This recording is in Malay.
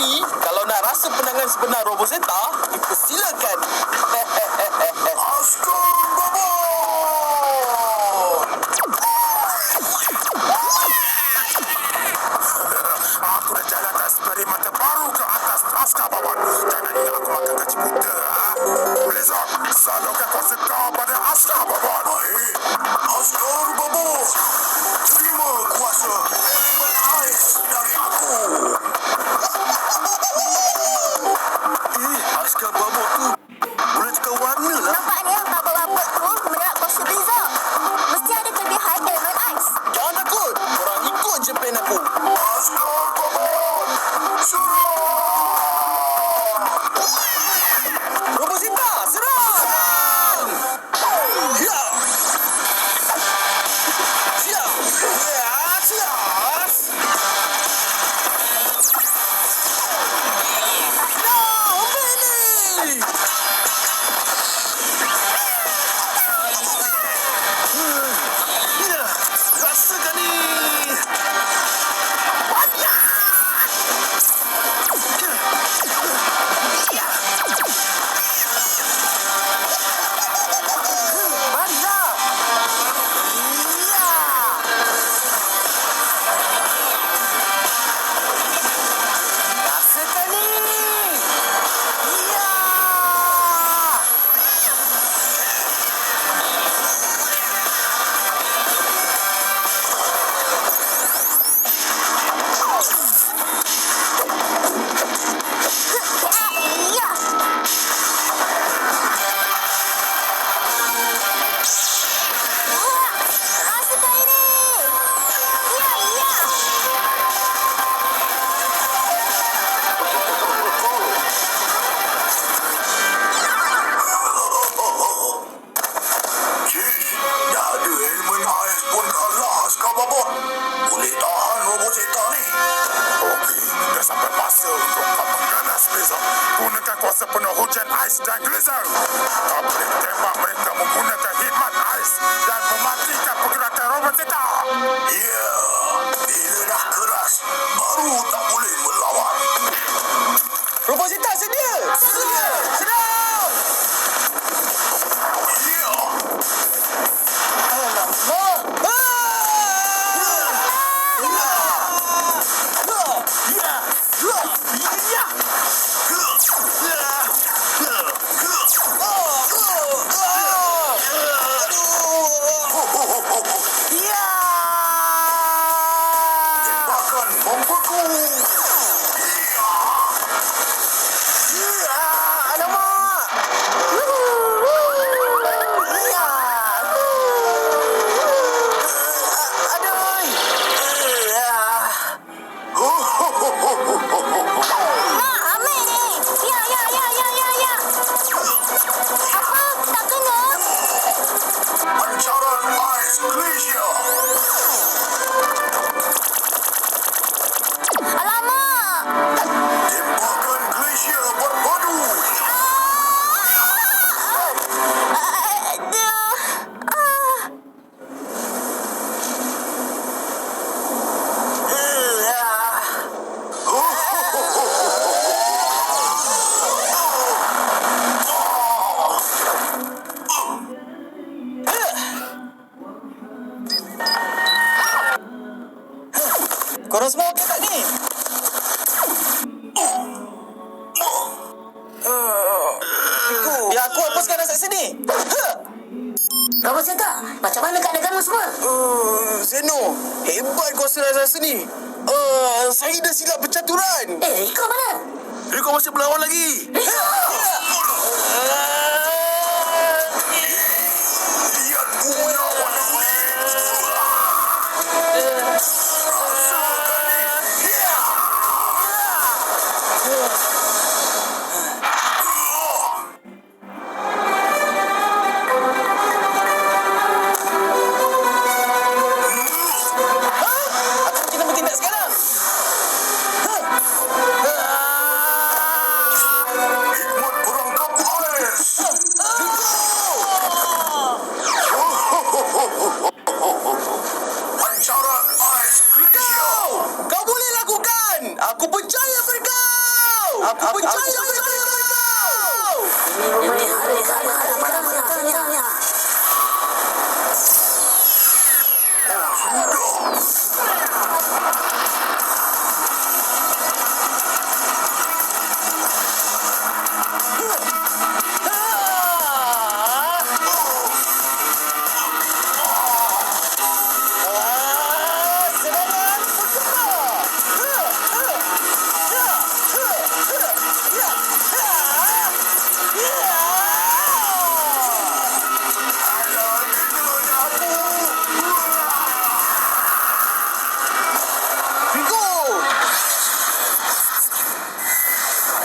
Tapi, kalau nak rasa penangan sebenar Roboseta, dipersilakan. Askar Babon! Aku dah jalan tak eksperimen baru ke atas Askar Babon. Jangan ingat aku makan gaji buta. Blizzard, salurkan kuasa kau pada Askar Babon. Baik, Askar Babon. Terima kuasa elemen ais dari aku. Askar Babok tu boleh tukar warna lah. Nampaknya babak-babak tu menerap kuasa Blizzard. Mesti ada kelebihan elemen ais. Jangan takut. Korang ikut je plan aku. Askar Babon. Surah! Roboseta, serang! Ya! Siap! Ya, siap! No, Benny! Ya, rasakan ni! Mantap! Ya! Rasakan ni! Ya! Ya. Rasakan ini. Ya, ya. Cish, dah ada elemen ais pun kalah Askar Babon. Boleh tahan Roboseta ni. Okey, dah sampai masa untuk kau mengganas Blizzard. Gunakan kuasa penuh hujan ais dan Blizzard. Kau boleh tembak mereka menggunakan hikmat ais dan mematikan pergerakan Roboseta. Ya, bila dah keras, baru tak boleh melawan. Roboseta sedia! Sedia! Serang! Ya, Alamak! tembakan membeku. Mak, ambil ni. Ya, ya, ya, ya, ya, ya. Apa? Tak kena? Pancaran ais glacier. Alamak. Tembakan glacier berpadu. Aduh. Ah. Korang semua okey tak ni? Biar aku hapuskan rasa sini. Roboseta, macam mana keadaan kamu semua? Zeno, hebat kuasa rasa seni. Saya dah silap percaturan. Rico mana? Rico masih berlawan lagi. Rico! Lihat punya warna kuning. Rasakan ni. Ya. Apa kita bertindak sekarang? Hikmat Sudah.